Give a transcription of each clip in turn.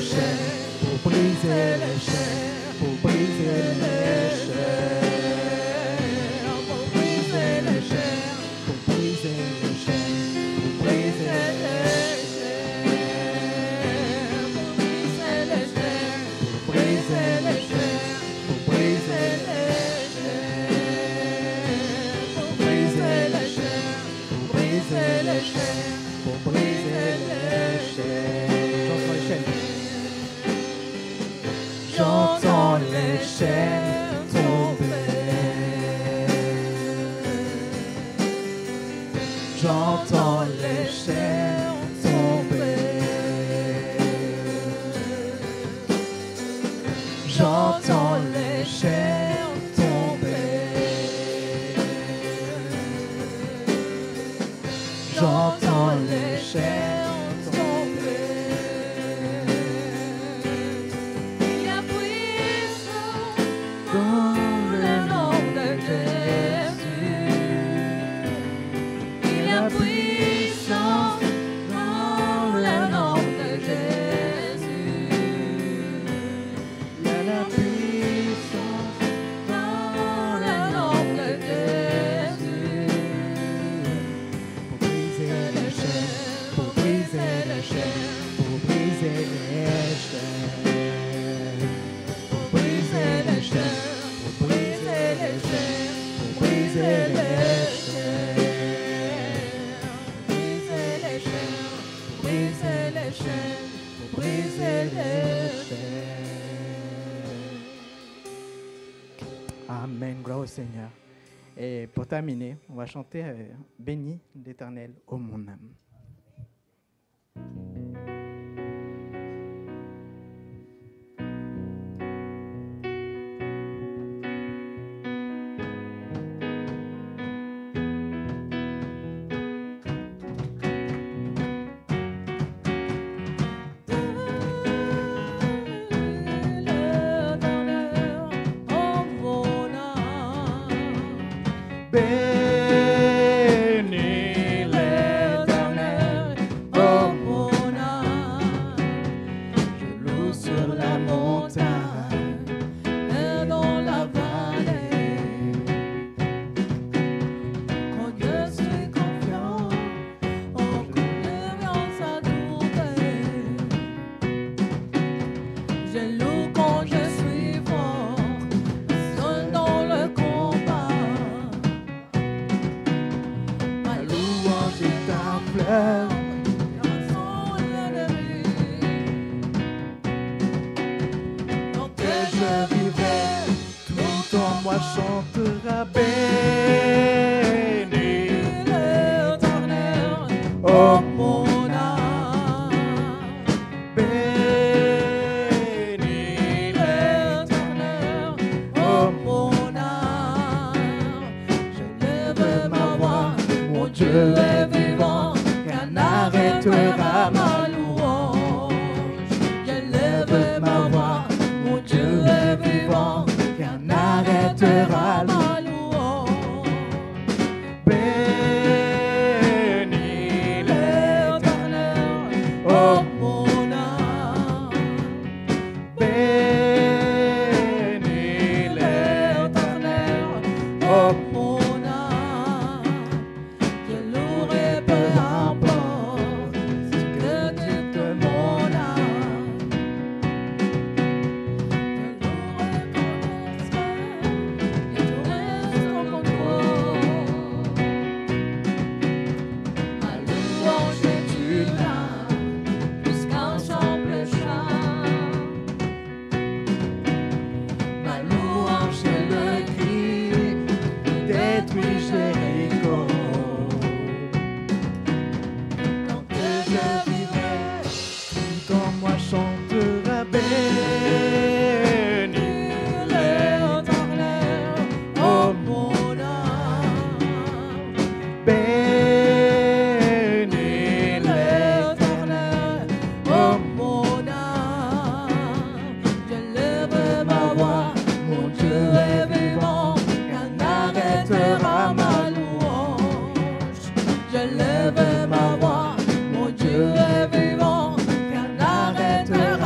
pour briser les chaînes, pour briser les chaînes, pour briser les chaînes, pour briser les chaînes, pour briser les chaînes, pour briser les chaînes, pour briser les chaînes, pour briser les chaînes, pour briser les chaînes, pour briser les chaînes, pour briser les chaînes. J'entends les chaînes tomber. J'entends les chaînes tomber. J'entends les chaînes tomber. J'entends les chaînes tomber. Il y a puissance dans le nom de Jésus. Il y a puissance dans le nom de Jésus. Il y a la puissance dans le nom de Jésus. Pour briser les chaînes, pour briser les chaînes, pour briser les chaînes. Pour briser les chaînes, pour briser les chaînes, pour briser les chaînes. Briser les chaînes, briser les chaînes, pour briser les chaînes. Amen, gloire au Seigneur. Et pour terminer, on va chanter Bénis l'Éternel, ô mon âme. Bénis l'Éternel, ô mon âme. Je loue sur la montagne et dans la vallée. Quand je suis confiant, aucune déviance à trouver. Je loue quand je suis fort, seul dans le combat. Ma louange est ta fleur, chanson l'ennemi. Tant que je vivrai, tout en moi chantera. Bénis l'Éternel, ô mon âme. Bénis l'Éternel, ô mon âme. Je lève ma voix, mon Dieu est vivant, rien n'arrêtera ma louange. Je lève ma voix, mon Dieu est vivant, rien n'arrêtera ma louange. Bénis l'Éternel, ô mon âme. Bénis l'Éternel, ô mon âme. Je louerai peu importe ce que tu demandes. Je louerai quand je serai et tu restes en contrôle. Ma louange est une âme plus qu'un simple chant. Ma louange est le cri qui détruit Jéricho. Tant que je vivrai, tout en moi chantera. Bénis l'Éternel, ô mon âme. Bénis l'Éternel, ô mon âme. Je lève ma voix, mon Dieu est vivant, rien n'arrêtera ma louange. Je lève ma voix, mon Dieu est vivant, rien n'arrêtera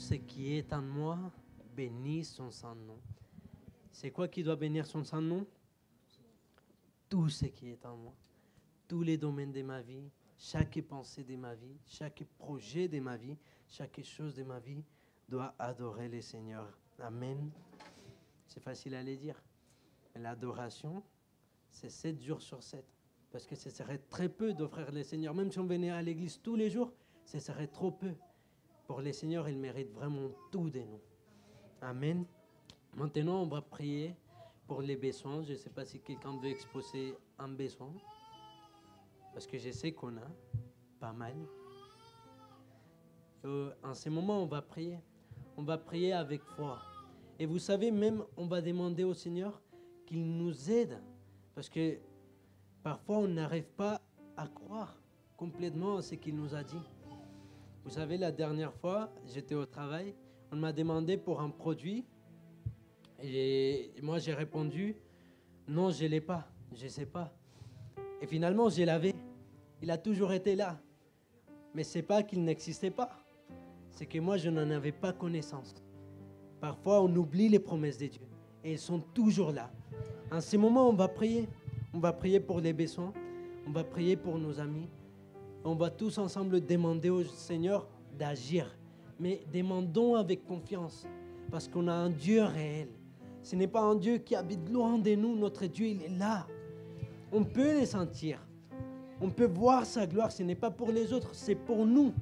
ce qui est en moi bénisse son saint nom. C'est quoi qui doit bénir son saint nom? Tout ce qui est en moi. Tous les domaines de ma vie, chaque pensée de ma vie, chaque projet de ma vie, chaque chose de ma vie doit adorer le Seigneur. Amen. C'est facile à le dire. L'adoration, c'est 7 jours sur 7. Parce que ce serait très peu d'offrir le Seigneur. Même si on venait à l'église tous les jours, ce serait trop peu. Pour le Seigneur, il mérite vraiment tout de nous. Amen. Maintenant, on va prier pour les besoins. Je ne sais pas si quelqu'un veut exposer un besoin. Parce que je sais qu'on a pas mal. En ce moment, on va prier. On va prier avec foi. Et vous savez, même, on va demander au Seigneur qu'il nous aide. Parce que parfois, on n'arrive pas à croire complètement à ce qu'il nous a dit. Vous savez, la dernière fois, j'étais au travail. On m'a demandé pour un produit. Et moi, j'ai répondu, non, je ne l'ai pas. Je ne sais pas. Et finalement, je l'avais. Il a toujours été là. Mais ce n'est pas qu'il n'existait pas. C'est que moi, je n'en avais pas connaissance. Parfois, on oublie les promesses de Dieu. Et elles sont toujours là. En ce moment, on va prier. On va prier pour les besoins. On va prier pour nos amis. On va tous ensemble demander au Seigneur d'agir. Mais demandons avec confiance. Parce qu'on a un Dieu réel. Ce n'est pas un Dieu qui habite loin de nous. Notre Dieu, il est là. On peut le sentir. On peut voir sa gloire. Ce n'est pas pour les autres, c'est pour nous.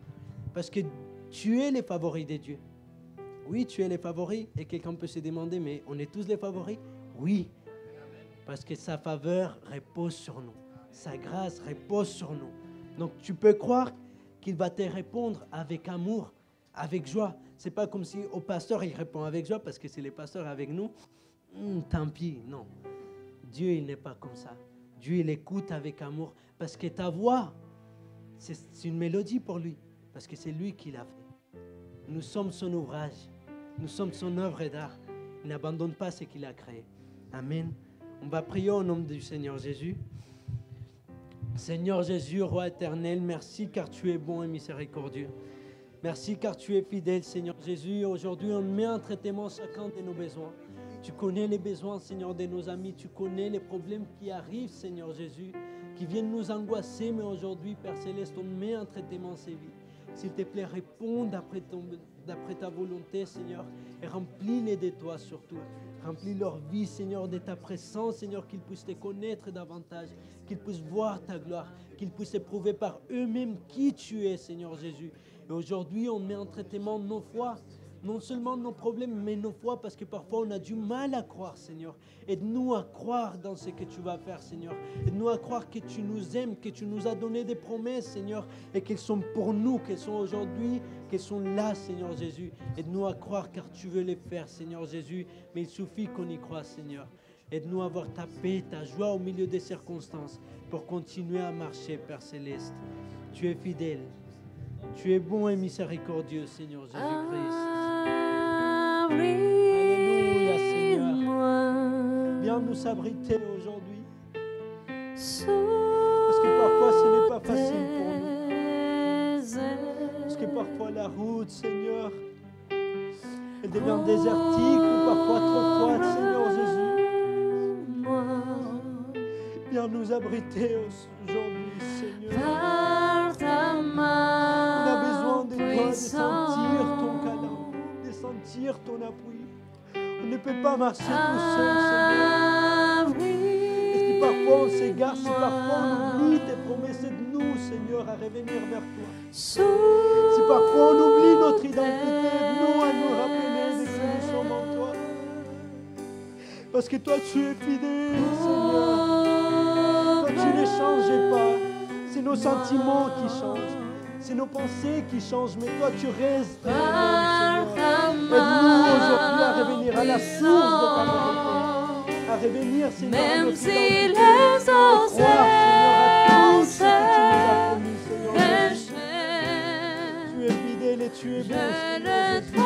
Parce que tu es les favoris de Dieu. Oui, tu es les favoris. Et quelqu'un peut se demander, mais on est tous les favoris? Oui. Parce que sa faveur repose sur nous. Sa grâce repose sur nous. Donc tu peux croire qu'il va te répondre avec amour, avec joie. Ce n'est pas comme si au pasteur il répond avec joie parce que c'est le pasteur avec nous. Tant pis, non. Dieu il n'est pas comme ça. Dieu il écoute avec amour parce que ta voix, c'est une mélodie pour lui. Parce que c'est lui qui l'a fait. Nous sommes son ouvrage. Nous sommes son œuvre d'art. Il n'abandonne pas ce qu'il a créé. Amen. On va prier au nom du Seigneur Jésus. Seigneur Jésus, Roi éternel, merci car tu es bon et miséricordieux. Merci car tu es fidèle, Seigneur Jésus. Aujourd'hui, on met en traitement chacun de nos besoins. Tu connais les besoins, Seigneur, de nos amis. Tu connais les problèmes qui arrivent, Seigneur Jésus, qui viennent nous angoisser. Mais aujourd'hui, Père Céleste, on met en traitement ces vies. S'il te plaît, réponds d'après ta volonté, Seigneur, et remplis-les de toi surtout. Remplis leur vie, Seigneur, de ta présence, Seigneur, qu'ils puissent te connaître davantage, qu'ils puissent voir ta gloire, qu'ils puissent éprouver par eux-mêmes qui tu es, Seigneur Jésus. Et aujourd'hui, on met en traitement nos foi, non seulement nos problèmes, mais nos foi, parce que parfois on a du mal à croire, Seigneur. Aide-nous à croire dans ce que tu vas faire, Seigneur. Aide-nous à croire que tu nous aimes, que tu nous as donné des promesses, Seigneur, et qu'elles sont pour nous, qu'elles sont aujourd'hui, qu'elles sont là, Seigneur Jésus. Aide-nous à croire car tu veux les faire, Seigneur Jésus, mais il suffit qu'on y croie, Seigneur. Aide-nous à avoir ta paix, ta joie au milieu des circonstances pour continuer à marcher, Père Céleste. Tu es fidèle. Tu es bon et miséricordieux, Seigneur Jésus-Christ. Alléluia, Seigneur. Viens nous abriter aujourd'hui. Parce que parfois, ce n'est pas facile pour nous. Parce que parfois, la route, Seigneur, elle devient désertique ou parfois trop froide, Seigneur Jésus. Viens nous abriter aujourd'hui, Seigneur. On a besoin de toi, de sentir ton câlin, de sentir ton appui. On ne peut pas marcher tout seul, Seigneur. Et si parfois on s'égare, si parfois on oublie tes promesses, aide-nous, Seigneur, à revenir vers toi. Si parfois on oublie notre identité, aide-nous à nous rappeler de qui nous sommes en toi. Parce que toi, tu es fidèle, Seigneur. Toi, tu ne changes pas. C'est nos sentiments qui changent. C'est nos pensées qui changent. Mais toi, tu restes. Seigneur. Aide-nous aujourd'hui à revenir à la source de ta volonté. À revenir, Seigneur, à notre identité. À croire, Seigneur, à tout ce que tu nous as promis, Seigneur. Tu es fidèle et tu es bon, Seigneur Jésus.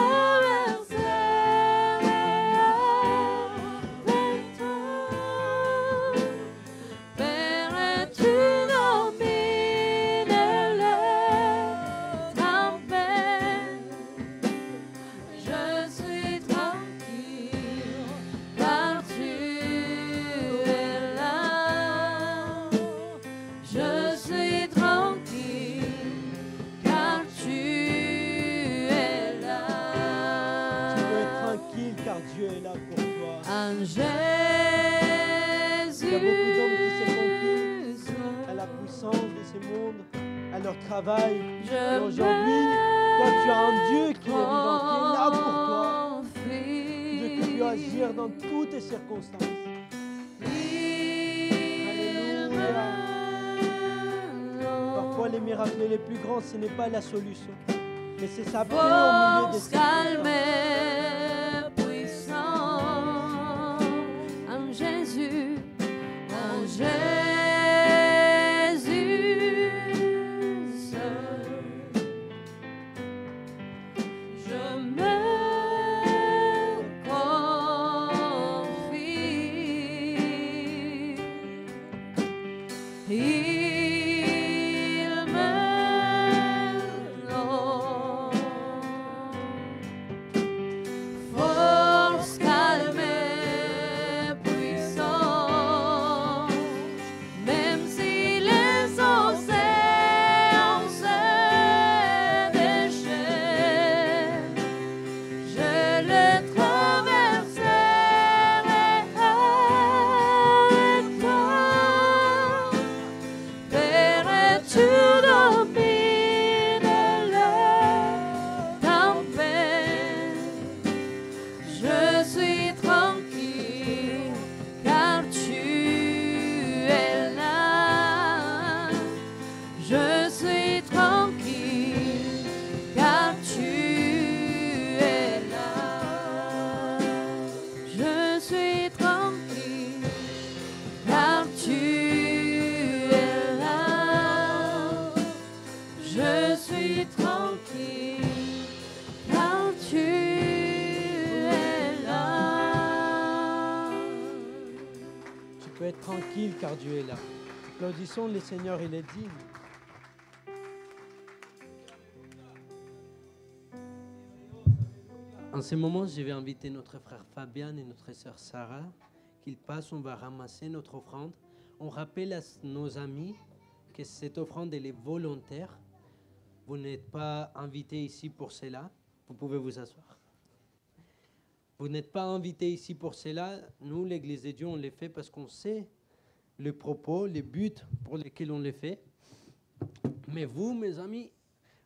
en Il y a Jésus. beaucoup d'hommes qui se confient à la puissance de ce monde, à leur travail. Et aujourd'hui, toi, tu as un Dieu qui est vivant, qui est là pour toi. Dieu qui peut agir dans toutes les circonstances. Parfois, les miracles les plus grands, ce n'est pas la solution, mais c'est sa paix au milieu des Force, circonstances. calme, puissant, en Jésus, en Jésus seul. Je me confie. Il me l'offre. Force, calme, puissant, même si les océans se déchaînent, je le traverserai avec toi. Verrais-tu dominer la tempête? Je suis tranquille car tu es là. Je suis tranquille car tu es là. Je suis tranquille car tu es là. Je suis tranquille car tu es là. Tu peux être tranquille car Dieu est là. Applaudissons le Seigneur, il est digne. En ce moment, je vais inviter notre frère Fabien et notre sœur Sarah qu'ils passent. On va ramasser notre offrande. On rappelle à nos amis que cette offrande elle est volontaire. Vous n'êtes pas invités ici pour cela. Vous pouvez vous asseoir. Vous n'êtes pas invités ici pour cela. Nous, l'Église de Dieu, on les fait parce qu'on sait le propos, les buts pour lesquels on les fait. Mais vous, mes amis,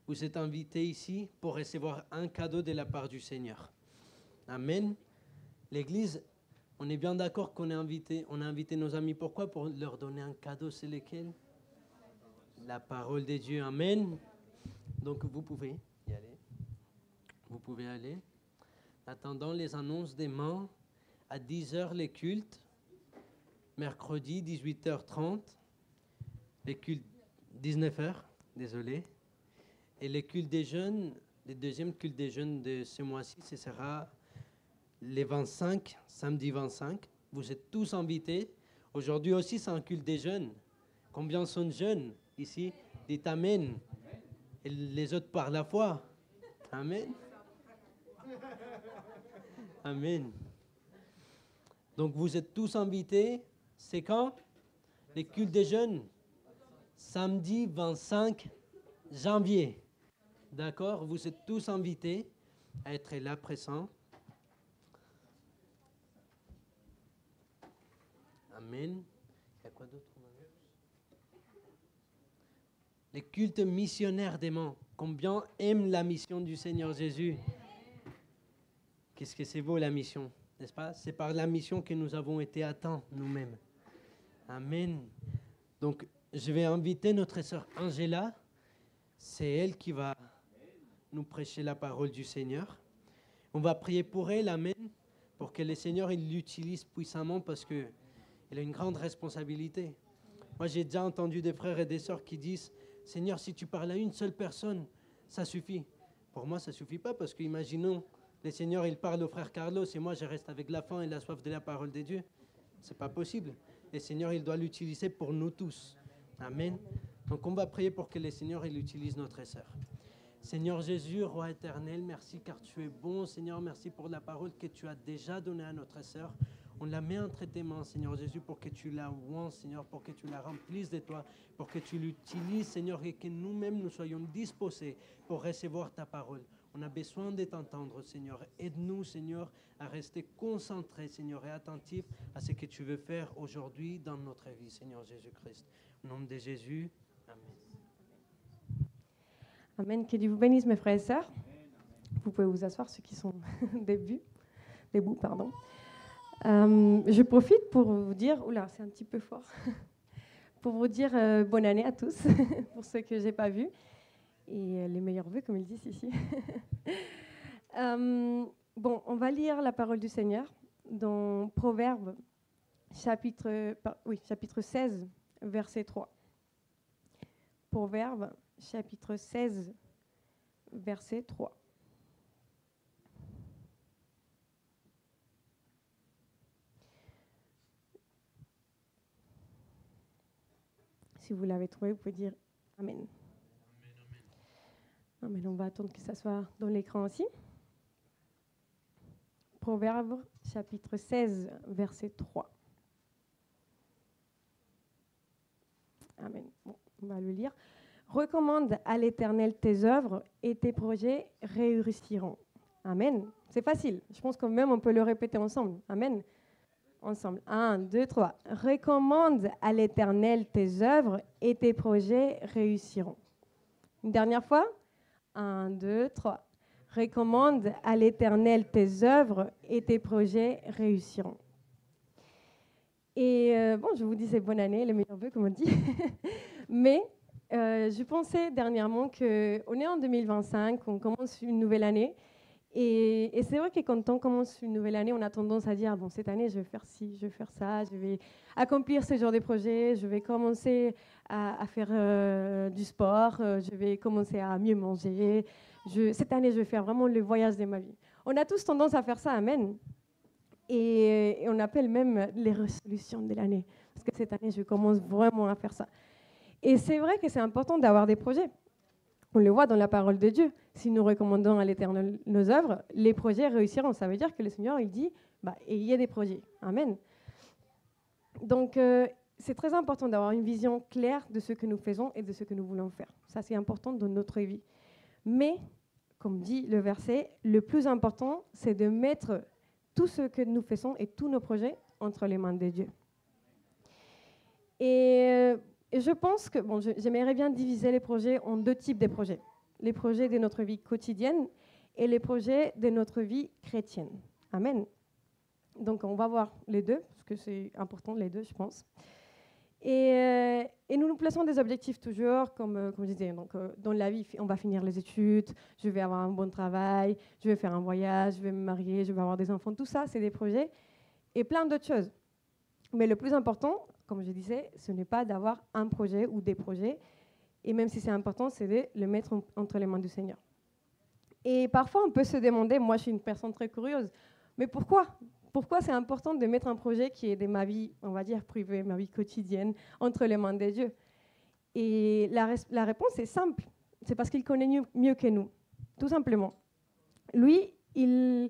vous êtes invités ici pour recevoir un cadeau de la part du Seigneur. Amen. L'Église, on est bien d'accord qu'on est invité. On a invité nos amis. Pourquoi? Pour leur donner un cadeau. C'est lequel? La parole de Dieu. Amen. Donc vous pouvez y aller. Vous pouvez aller. Attendant les annonces demain, à 10h les cultes. Mercredi, 18h30. Les cultes, 19h, désolé. Et les cultes des jeunes, le deuxième culte des jeunes de ce mois-ci, ce sera les 25, samedi 25. Vous êtes tous invités. Aujourd'hui aussi, c'est un culte des jeunes. Combien sont jeunes ici? Dites Amen. Et les autres par la foi. Amen. Amen. Donc vous êtes tous invités. C'est quand? Les cultes des jeunes. Samedi 25 janvier. D'accord? Vous êtes tous invités à être là présents. Amen. Il y a quoi d'autre? Les cultes missionnaires d'aimants. Combien aiment la mission du Seigneur Jésus? Qu'est-ce que c'est beau la mission, n'est-ce pas? C'est par la mission que nous avons été atteints nous-mêmes. Amen. Donc, je vais inviter notre sœur Angela. C'est elle qui va nous prêcher la parole du Seigneur. On va prier pour elle, amen, pour que le Seigneur il l'utilise puissamment parce qu'elle a une grande responsabilité. Moi, j'ai déjà entendu des frères et des sœurs qui disent « Seigneur, si tu parles à une seule personne, ça suffit. » Pour moi, ça ne suffit pas parce qu'imaginons, le Seigneur, il parle au frère Carlos et moi, je reste avec la faim et la soif de la parole de Dieu. Ce n'est pas possible. Le Seigneur, il doit l'utiliser pour nous tous. Amen. Donc, on va prier pour que le Seigneur, il utilise notre sœur. Seigneur Jésus, Roi éternel, merci car tu es bon. Seigneur, merci pour la parole que tu as déjà donnée à notre sœur. On la met entre tes mains, Seigneur Jésus, pour que tu la oins, Seigneur, pour que tu la remplisses de toi, pour que tu l'utilises, Seigneur, et que nous-mêmes nous soyons disposés pour recevoir ta parole. On a besoin de t'entendre, Seigneur. Aide-nous, Seigneur, à rester concentrés, Seigneur, et attentifs à ce que tu veux faire aujourd'hui dans notre vie, Seigneur Jésus-Christ. Au nom de Jésus, Amen. Amen. Que Dieu vous bénisse, mes frères et sœurs. Vous pouvez vous asseoir, ceux qui sont debout. Je profite pour vous dire, oula, c'est un petit peu fort, pour vous dire bonne année à tous, pour ceux que je n'ai pas vus, et les meilleurs vœux, comme ils disent ici. Bon, on va lire la parole du Seigneur dans Proverbes, chapitre 16, verset 3. Proverbes, chapitre 16, verset 3. Si vous l'avez trouvé, vous pouvez dire Amen. Amen. On va attendre que ça soit dans l'écran aussi. Proverbes, chapitre 16, verset 3. Amen. Bon, on va le lire. Recommande à l'Éternel tes œuvres et tes projets réussiront. Amen. C'est facile. Je pense quand même on peut le répéter ensemble. Amen. Ensemble. 1, 2, 3. Recommande à l'Éternel tes œuvres et tes projets réussiront. Une dernière fois. 1, 2, 3. Recommande à l'Éternel tes œuvres et tes projets réussiront. Et bon, je vous disais bonne année, les meilleurs vœux, comme on dit. Mais je pensais dernièrement qu'on est en 2025, on commence une nouvelle année. Et c'est vrai que quand on commence une nouvelle année, on a tendance à dire, bon, cette année, je vais faire ci, je vais faire ça, je vais accomplir ce genre de projet, je vais commencer à faire du sport, je vais commencer à mieux manger. Cette année, je vais faire vraiment le voyage de ma vie. On a tous tendance à faire ça, amen. Et on appelle même les résolutions de l'année. Parce que cette année, je commence vraiment à faire ça. Et c'est vrai que c'est important d'avoir des projets. On le voit dans la parole de Dieu. Si nous recommandons à l'Éternel nos œuvres, les projets réussiront. Ça veut dire que le Seigneur, il dit, ayez des projets. Amen. Donc, c'est très important d'avoir une vision claire de ce que nous faisons et de ce que nous voulons faire. Ça, c'est important dans notre vie. Mais, comme dit le verset, le plus important, c'est de mettre tout ce que nous faisons et tous nos projets entre les mains de Dieu. Et je pense que, bon, j'aimerais bien diviser les projets en deux types de projets. Les projets de notre vie quotidienne et les projets de notre vie chrétienne. Amen. Donc, on va voir les deux, parce que c'est important, les deux, je pense. Et nous nous plaçons des objectifs toujours, comme je disais, donc, dans la vie, on va finir les études, je vais avoir un bon travail, je vais faire un voyage, je vais me marier, je vais avoir des enfants. Tout ça, c'est des projets et plein d'autres choses. Mais le plus important, comme je disais, ce n'est pas d'avoir un projet ou des projets. Et même si c'est important, c'est de le mettre entre les mains du Seigneur. Et parfois, on peut se demander, moi je suis une personne très curieuse, mais pourquoi c'est important de mettre un projet qui est de ma vie, on va dire, privée, ma vie quotidienne, entre les mains de Dieu? Et la réponse est simple. C'est parce qu'il connaît mieux que nous, tout simplement. Lui, il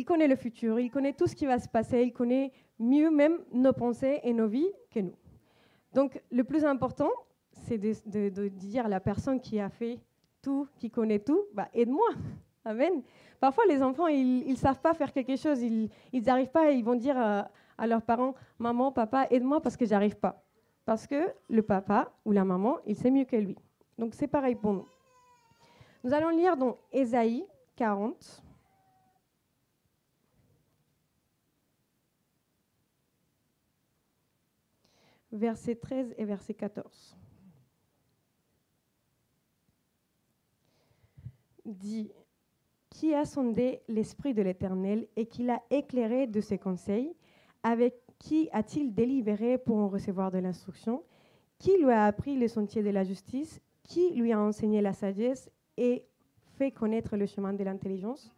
connaît le futur, il connaît tout ce qui va se passer, il connaît mieux même nos pensées et nos vies que nous. Donc, le plus important, c'est de dire à la personne qui a fait tout, qui connaît tout, aide-moi. Amen. Parfois, les enfants, ils ne savent pas faire quelque chose, ils n'arrivent pas et ils vont dire à leurs parents, « Maman, papa, aide-moi parce que je n'arrive pas. » Parce que le papa ou la maman, il sait mieux que lui. Donc, c'est pareil pour nous. Nous allons lire dans Ésaïe 40. Verset 13 et verset 14. Dit, qui a sondé l'esprit de l'Éternel et qui l'a éclairé de ses conseils? Avec qui a-t-il délibéré pour en recevoir de l'instruction? Qui lui a appris les sentiers de la justice? Qui lui a enseigné la sagesse et fait connaître le chemin de l'intelligence?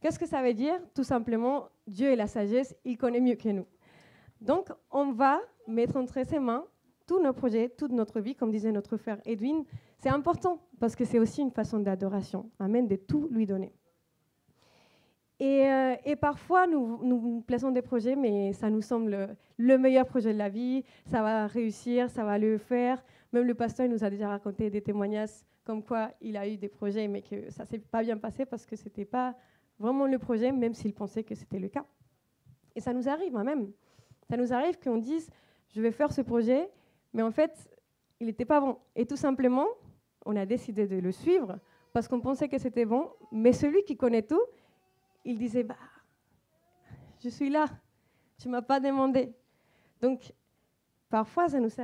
Qu'est-ce que ça veut dire? Tout simplement, Dieu et la sagesse, il connaît mieux que nous. Donc, on va mettre entre ses mains tous nos projets, toute notre vie, comme disait notre frère Edwin. C'est important parce que c'est aussi une façon d'adoration. Amen, de tout lui donner. Et parfois, nous plaçons des projets, mais ça nous semble le meilleur projet de la vie. Ça va réussir, ça va le faire. Même le pasteur nous a déjà raconté des témoignages comme quoi il a eu des projets, mais que ça ne s'est pas bien passé parce que ce n'était pas vraiment le projet, même s'il pensait que c'était le cas. Et ça nous arrive, même. Ça nous arrive qu'on dise, je vais faire ce projet, mais en fait, il n'était pas bon. Et tout simplement, on a décidé de le suivre parce qu'on pensait que c'était bon, mais celui qui connaît tout, il disait, bah, je suis là, tu ne m'as pas demandé. Donc, parfois, ça nous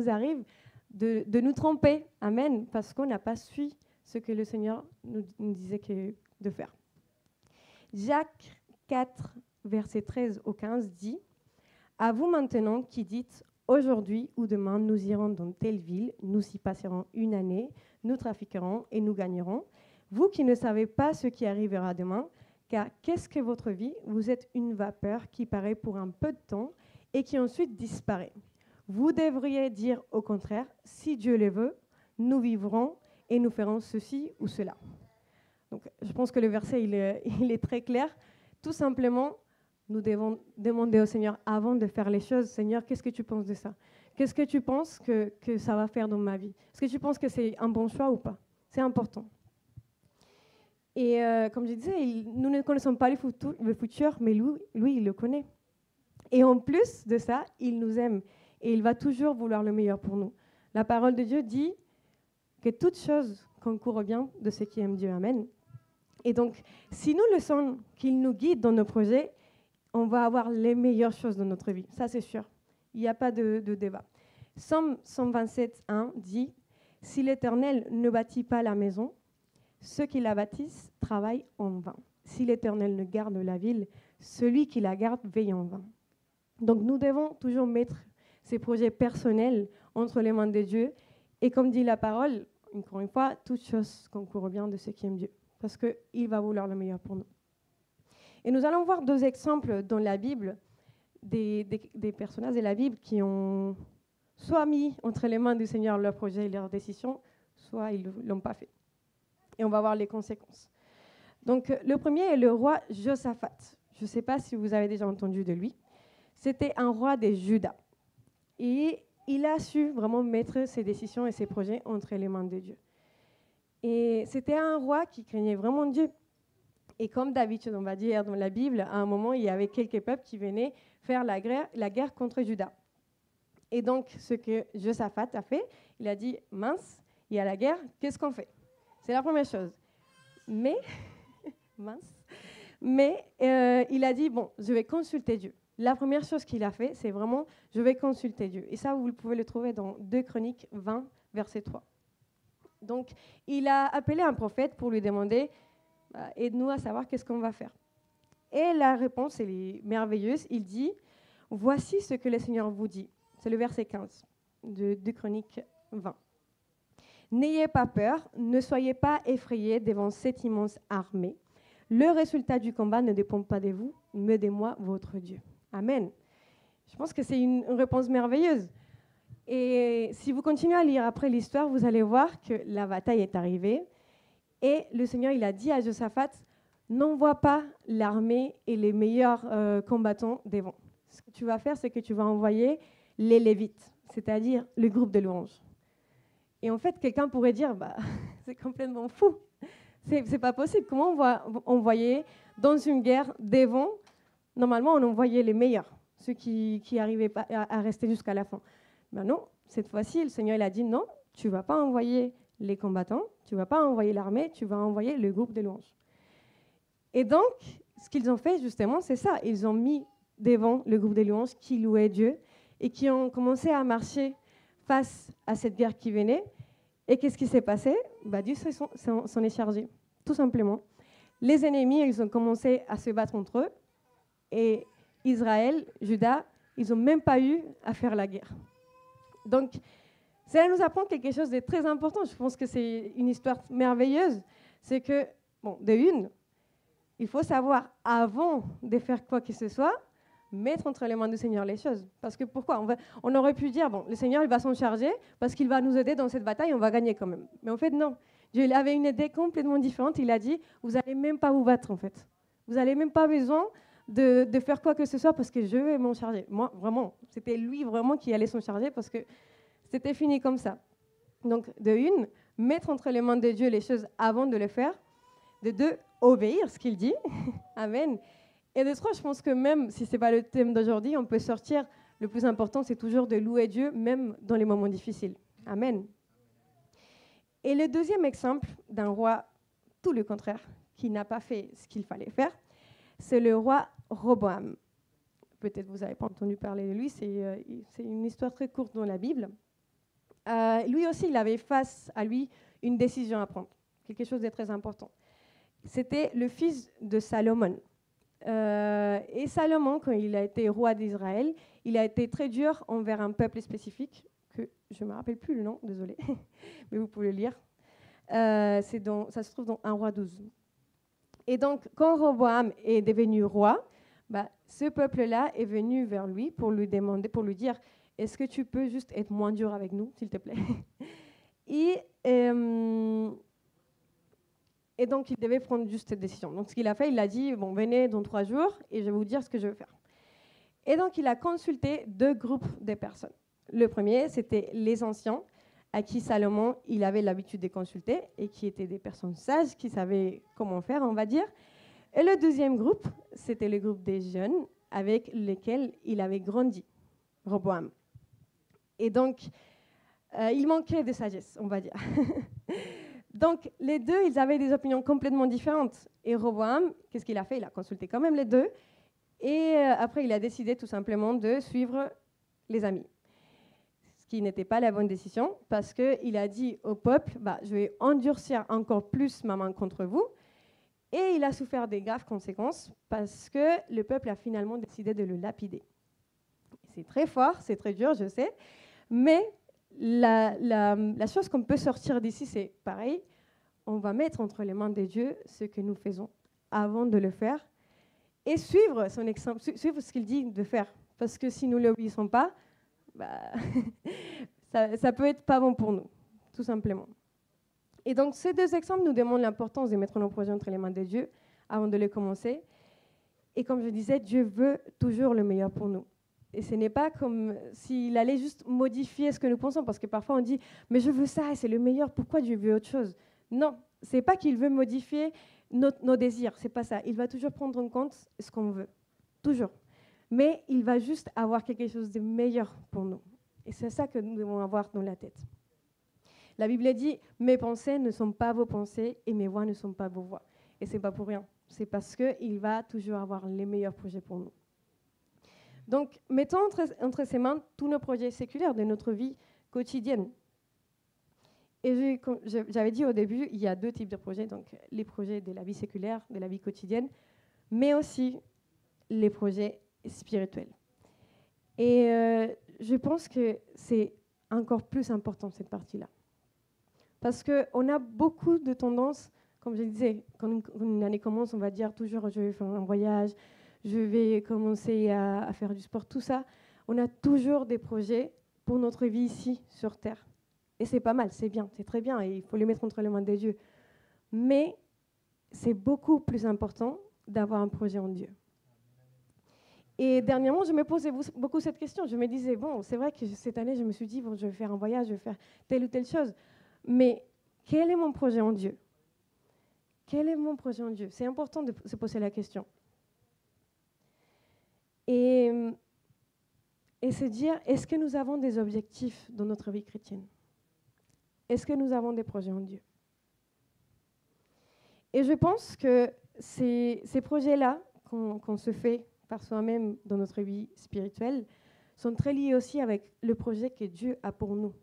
arrive de nous tromper, amen, parce qu'on n'a pas su ce que le Seigneur nous disait de faire. Jacques 4, versets 13 au 15 dit, « À vous maintenant qui dites, aujourd'hui ou demain, nous irons dans telle ville, nous y passerons une année, nous trafiquerons et nous gagnerons. Vous qui ne savez pas ce qui arrivera demain, car qu'est-ce que votre vie? Vous êtes une vapeur qui paraît pour un peu de temps et qui ensuite disparaît. Vous devriez dire au contraire, si Dieu le veut, nous vivrons et nous ferons ceci ou cela. » Donc, je pense que le verset, il est très clair. Tout simplement, nous devons demander au Seigneur, avant de faire les choses, Seigneur, qu'est-ce que tu penses de ça? Qu'est-ce que tu penses que ça va faire dans ma vie? Est-ce que tu penses que c'est un bon choix ou pas? C'est important. Et comme je disais, nous ne connaissons pas le futur, mais lui, il le connaît. Et en plus de ça, il nous aime et il va toujours vouloir le meilleur pour nous. La parole de Dieu dit que toute chose concourt bien de ceux qui aiment Dieu. Amen. Et donc, si nous laissons qu'il nous guide dans nos projets, on va avoir les meilleures choses dans notre vie. Ça, c'est sûr. Il n'y a pas de débat. Psaume 127, 1 dit « Si l'Éternel ne bâtit pas la maison, ceux qui la bâtissent travaillent en vain. Si l'Éternel ne garde la ville, celui qui la garde veille en vain. » Donc, nous devons toujours mettre ces projets personnels entre les mains de Dieu. Et comme dit la parole, encore une fois, toute chose concourt bien de ceux qui aiment Dieu, parce qu'il va vouloir le meilleur pour nous. Et nous allons voir 2 exemples dans la Bible, des personnages de la Bible qui ont soit mis entre les mains du Seigneur leurs projets et leurs décisions, soit ils ne l'ont pas fait. Et on va voir les conséquences. Donc, le premier est le roi Josaphat. Je ne sais pas si vous avez déjà entendu de lui. C'était un roi de Juda. Et il a su vraiment mettre ses décisions et ses projets entre les mains de Dieu. Et c'était un roi qui craignait vraiment Dieu. Et comme d'habitude, on va dire dans la Bible, à un moment, il y avait quelques peuples qui venaient faire la guerre contre Juda. Et donc, ce que Josaphat a fait, il a dit, mince, il y a la guerre, qu'est-ce qu'on fait? C'est la première chose. Mais, il a dit, bon, je vais consulter Dieu. La première chose qu'il a fait, c'est vraiment, je vais consulter Dieu. Et ça, vous pouvez le trouver dans 2 Chroniques 20, verset 3. Donc, il a appelé un prophète pour lui demander, aide-nous à savoir qu'est-ce qu'on va faire. Et la réponse, elle est merveilleuse. Il dit, voici ce que le Seigneur vous dit. C'est le verset 15 de 2 Chroniques 20. N'ayez pas peur, ne soyez pas effrayés devant cette immense armée. Le résultat du combat ne dépend pas de vous, mais de moi, votre Dieu. Amen. Je pense que c'est une réponse merveilleuse. Et si vous continuez à lire après l'histoire, vous allez voir que la bataille est arrivée. Et le Seigneur, il a dit à Josaphat, n'envoie pas l'armée et les meilleurs combattants devant. Ce que tu vas faire, c'est que tu vas envoyer les Lévites, c'est-à-dire le groupe de louanges. Et en fait, quelqu'un pourrait dire, c'est complètement fou. C'est pas possible. Comment on va envoyer dans une guerre devant? Normalement, on envoyait les meilleurs, ceux qui arrivaient pas à rester jusqu'à la fin. Ben non, cette fois-ci, le Seigneur il a dit, non, tu ne vas pas envoyer les combattants, tu ne vas pas envoyer l'armée, tu vas envoyer le groupe de louanges. Et donc, ce qu'ils ont fait, justement, c'est ça. Ils ont mis devant le groupe de louanges qui louait Dieu et qui ont commencé à marcher face à cette guerre qui venait. Et qu'est-ce qui s'est passé? Dieu s'en est chargé, tout simplement. Les ennemis, ils ont commencé à se battre entre eux. Et Israël, Juda, ils n'ont même pas eu à faire la guerre. Donc, cela nous apprend quelque chose de très important. Je pense que c'est une histoire merveilleuse. C'est que, il faut savoir, avant de faire quoi que ce soit, mettre entre les mains du Seigneur les choses. Parce que pourquoi? On aurait pu dire, le Seigneur, il va s'en charger parce qu'il va nous aider dans cette bataille, on va gagner quand même. Mais en fait, non. Dieu avait une idée complètement différente. Il a dit, vous n'allez même pas vous battre, en fait. Vous n'avez même pas besoin de faire quoi que ce soit parce que je vais m'en charger. Moi, vraiment, c'était lui vraiment qui allait s'en charger parce que c'était fini comme ça. Donc, de une, mettre entre les mains de Dieu les choses avant de le faire. De deux, obéir ce qu'il dit. Amen. Et de trois, je pense que même si ce n'est pas le thème d'aujourd'hui, on peut sortir. Le plus important, c'est toujours de louer Dieu, même dans les moments difficiles. Amen. Et le deuxième exemple d'un roi, tout le contraire, qui n'a pas fait ce qu'il fallait faire, c'est le roi Roboam. Peut-être vous n'avez pas entendu parler de lui, c'est une histoire très courte dans la Bible. Lui aussi, il avait face à lui une décision à prendre, quelque chose de très important. C'était le fils de Salomon. Et Salomon, quand il a été roi d'Israël, il a été très dur envers un peuple spécifique, que je ne me rappelle plus le nom, désolé, mais vous pouvez le lire. Ça se trouve dans 1 Roi 12. Et donc, quand Roboam est devenu roi, ce peuple-là est venu vers lui pour lui demander, pour lui dire, est-ce que tu peux juste être moins dur avec nous, s'il te plaît? Et donc, il devait prendre juste cette décision. Donc, ce qu'il a fait, il a dit, bon, venez dans 3 jours et je vais vous dire ce que je veux faire. Et donc, il a consulté 2 groupes de personnes. Le premier, c'était les anciens, à qui Salomon, il avait l'habitude de consulter et qui étaient des personnes sages, qui savaient comment faire, on va dire. Et le deuxième groupe, c'était le groupe des jeunes avec lesquels il avait grandi, Roboam. Et donc, il manquait de sagesse, on va dire. Donc, les deux, ils avaient des opinions complètement différentes. Et Roboam, qu'est-ce qu'il a fait? Il a consulté quand même les deux. Et après, il a décidé tout simplement de suivre les amis. Ce qui n'était pas la bonne décision, parce qu'il a dit au peuple, je vais endurcir encore plus ma main contre vous. Et il a souffert des graves conséquences, parce que le peuple a finalement décidé de le lapider. C'est très fort, c'est très dur, je sais. Mais la chose qu'on peut sortir d'ici, c'est pareil, on va mettre entre les mains de Dieu ce que nous faisons avant de le faire et suivre son exemple, suivre ce qu'il dit de faire. Parce que si nous ne l'obéissons pas, ça peut être pas bon pour nous, tout simplement. Et donc, ces 2 exemples nous démontrent l'importance de mettre nos projets entre les mains de Dieu avant de les commencer. Et comme je disais, Dieu veut toujours le meilleur pour nous. Et ce n'est pas comme s'il allait juste modifier ce que nous pensons, parce que parfois on dit « mais je veux ça, et c'est le meilleur, pourquoi Dieu veut autre chose ?» Non, ce n'est pas qu'il veut modifier nos désirs, ce n'est pas ça. Il va toujours prendre en compte ce qu'on veut, toujours. Mais il va juste avoir quelque chose de meilleur pour nous. Et c'est ça que nous devons avoir dans la tête. La Bible dit « mes pensées ne sont pas vos pensées, et mes voix ne sont pas vos voix. » Et ce n'est pas pour rien, c'est parce qu'il va toujours avoir les meilleurs projets pour nous. Donc, mettons entre ses mains tous nos projets séculaires de notre vie quotidienne. Et comme j'avais dit au début, il y a 2 types de projets, donc les projets de la vie séculaire, de la vie quotidienne, mais aussi les projets spirituels. Et je pense que c'est encore plus important, cette partie-là. Parce qu'on a beaucoup de tendances, comme je disais, quand une année commence, on va dire toujours « je vais faire un voyage », je vais commencer à faire du sport, tout ça. On a toujours des projets pour notre vie ici, sur Terre. Et c'est pas mal, c'est bien, c'est très bien, et il faut les mettre entre les mains de Dieu. Mais c'est beaucoup plus important d'avoir un projet en Dieu. Et dernièrement, je me posais beaucoup cette question. Je me disais, bon, c'est vrai que cette année, je me suis dit, bon, je vais faire un voyage, je vais faire telle ou telle chose. Mais quel est mon projet en Dieu? Quel est mon projet en Dieu? C'est important de se poser la question. Et se dire, est-ce que nous avons des objectifs dans notre vie chrétienne? Est-ce que nous avons des projets en Dieu? Et je pense que ces projets-là qu'on se fait par soi-même dans notre vie spirituelle sont très liés aussi avec le projet que Dieu a pour nous.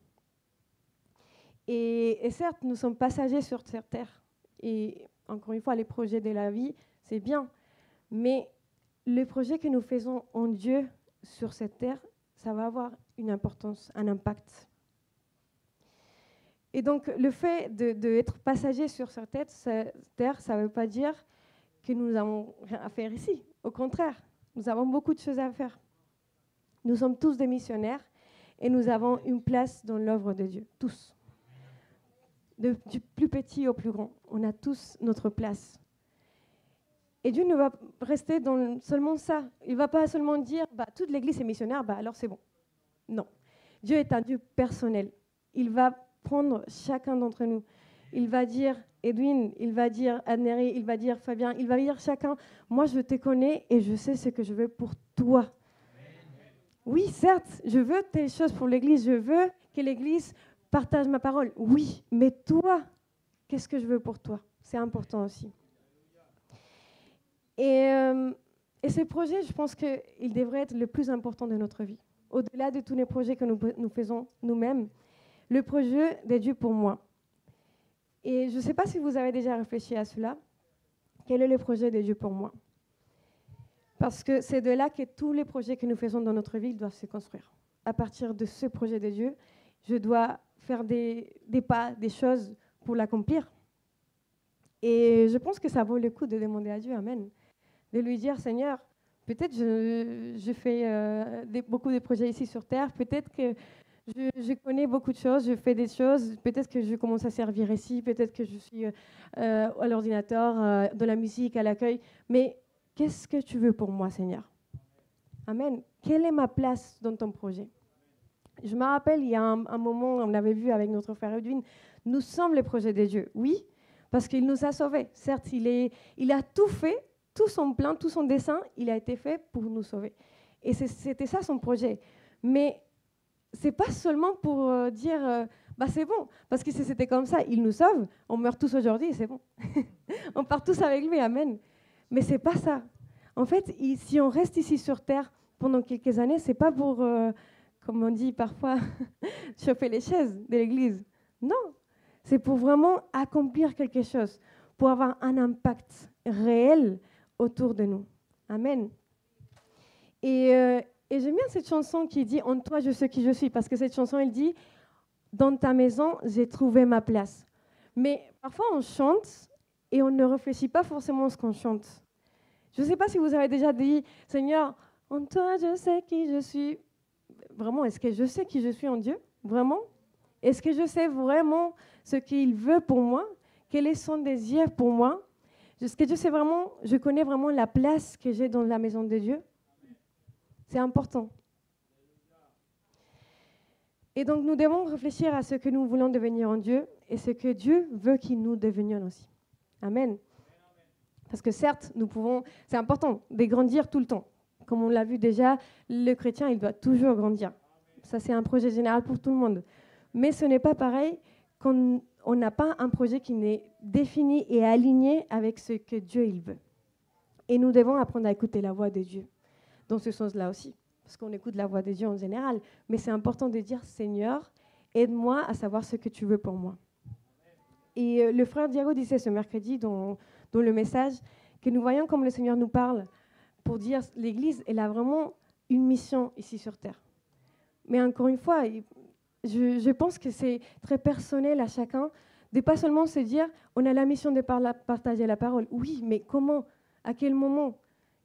Et certes, nous sommes passagers sur cette terre. Et encore une fois, les projets de la vie, c'est bien. Mais le projet que nous faisons en Dieu sur cette terre, ça va avoir une importance, un impact. Et donc, le fait d'être passager sur cette terre, ça ne veut pas dire que nous n'avons rien à faire ici. Au contraire, nous avons beaucoup de choses à faire. Nous sommes tous des missionnaires et nous avons une place dans l'œuvre de Dieu, tous. Du plus petit au plus grand, on a tous notre place. Et Dieu ne va rester dans seulement ça. Il ne va pas seulement dire toute l'Église est missionnaire, alors c'est bon. Non. Dieu est un Dieu personnel. Il va prendre chacun d'entre nous. Il va dire Edwin, il va dire Anne-Marie, il va dire Fabien, il va dire chacun, moi je te connais et je sais ce que je veux pour toi. Oui, certes, je veux telle chose pour l'Église, je veux que l'Église partage ma parole. Oui, mais toi, qu'est-ce que je veux pour toi? C'est important aussi. Et ces projets, je pense qu'ils devraient être le plus important de notre vie. Au-delà de tous les projets que nous faisons nous-mêmes, le projet de Dieu pour moi. Et je ne sais pas si vous avez déjà réfléchi à cela. Quel est le projet de Dieu pour moi? Parce que c'est de là que tous les projets que nous faisons dans notre vie doivent se construire. À partir de ce projet de Dieu, je dois faire des pas, des choses pour l'accomplir. Et je pense que ça vaut le coup de demander à Dieu, Amen, de lui dire, Seigneur, peut-être je fais beaucoup de projets ici sur Terre, peut-être que je connais beaucoup de choses, je fais des choses, peut-être que je commence à servir ici, peut-être que je suis à l'ordinateur, de la musique, à l'accueil, mais qu'est-ce que tu veux pour moi, Seigneur? Amen. Quelle est ma place dans ton projet? Je me rappelle, il y a un moment, on avait vu avec notre frère Edwin, nous sommes les projets de Dieu, oui, parce qu'il nous a sauvés. Certes, il a tout fait, tout son plan, tout son dessein, il a été fait pour nous sauver. Et c'était ça son projet. Mais ce n'est pas seulement pour dire, bah c'est bon, parce que si c'était comme ça, il nous sauve, on meurt tous aujourd'hui et c'est bon. On part tous avec lui, amen. Mais ce n'est pas ça. En fait, si on reste ici sur Terre pendant quelques années, ce n'est pas pour, comme on dit parfois, chauffer les chaises de l'église. Non, c'est pour vraiment accomplir quelque chose, pour avoir un impact réel autour de nous. Amen. Et j'aime bien cette chanson qui dit « En toi, je sais qui je suis », parce que cette chanson, elle dit « Dans ta maison, j'ai trouvé ma place ». Mais parfois, on chante et on ne réfléchit pas forcément à ce qu'on chante. Je ne sais pas si vous avez déjà dit « Seigneur, en toi, je sais qui je suis ». Vraiment, est-ce que je sais qui je suis en Dieu? Vraiment? Est-ce que je sais vraiment ce qu'il veut pour moi? Quel est son désir pour moi? Est-ce que je connais vraiment la place que j'ai dans la maison de Dieu? C'est important. Et donc, nous devons réfléchir à ce que nous voulons devenir en Dieu et ce que Dieu veut que nous devenions aussi. Amen. Parce que certes, c'est important de grandir tout le temps. Comme on l'a vu déjà, le chrétien, il doit toujours grandir. Ça, c'est un projet général pour tout le monde. Mais ce n'est pas pareil quand on n'a pas un projet qui n'est défini et aligné avec ce que Dieu il veut. Et nous devons apprendre à écouter la voix de Dieu, dans ce sens-là aussi, parce qu'on écoute la voix de Dieu en général. Mais c'est important de dire, Seigneur, aide-moi à savoir ce que tu veux pour moi. Et le frère Diego disait ce mercredi dans le message que nous voyons comme le Seigneur nous parle pour dire l'Église, elle a vraiment une mission ici sur Terre. Mais encore une fois, je pense que c'est très personnel à chacun de pas seulement se dire on a la mission de partager la parole. Oui, mais comment? À quel moment?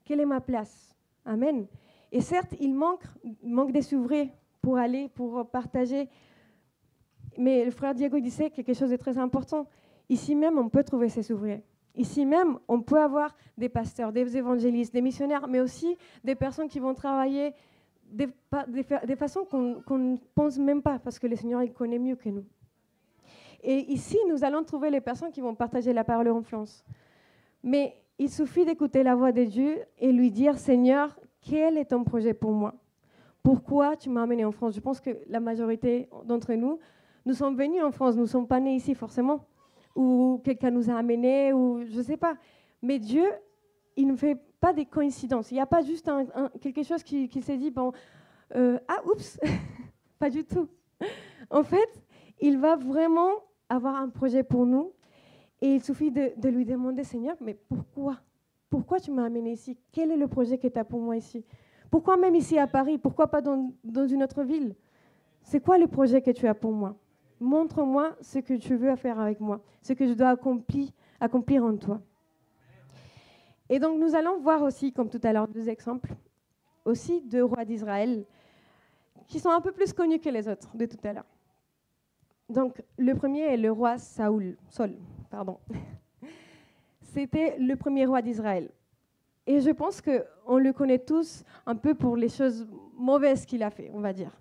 Quelle est ma place? Amen. Et certes, il manque des ouvriers pour partager. Mais le frère Diego disait quelque chose de très important. Ici même, on peut trouver ces ouvriers. Ici même, on peut avoir des pasteurs, des évangélistes, des missionnaires, mais aussi des personnes qui vont travailler de façon qu'on ne pense même pas, parce que le Seigneur, il connaît mieux que nous. Et ici, nous allons trouver les personnes qui vont partager la parole en France. Mais il suffit d'écouter la voix de Dieu et lui dire, Seigneur, quel est ton projet pour moi? Pourquoi tu m'as amené en France? Je pense que la majorité d'entre nous, nous sommes venus en France, nous ne sommes pas nés ici forcément, ou quelqu'un nous a amenés, ou je ne sais pas. Mais Dieu, il ne fait pas des coïncidences. Il n'y a pas juste quelque chose qui s'est dit, bon, oups, pas du tout. En fait, il va vraiment avoir un projet pour nous et il suffit de lui demander, Seigneur, mais pourquoi? Pourquoi tu m'as amené ici? Quel est le projet que tu as pour moi ici? Pourquoi même ici à Paris? Pourquoi pas dans une autre ville? C'est quoi le projet que tu as pour moi? Montre-moi ce que tu veux faire avec moi, ce que je dois accomplir en toi. Et donc, nous allons voir aussi, comme tout à l'heure, 2 exemples, aussi de rois d'Israël, qui sont un peu plus connus que les autres de tout à l'heure. Donc, le premier est le roi Saul. C'était le premier roi d'Israël. Et je pense qu'on le connaît tous un peu pour les choses mauvaises qu'il a fait, on va dire.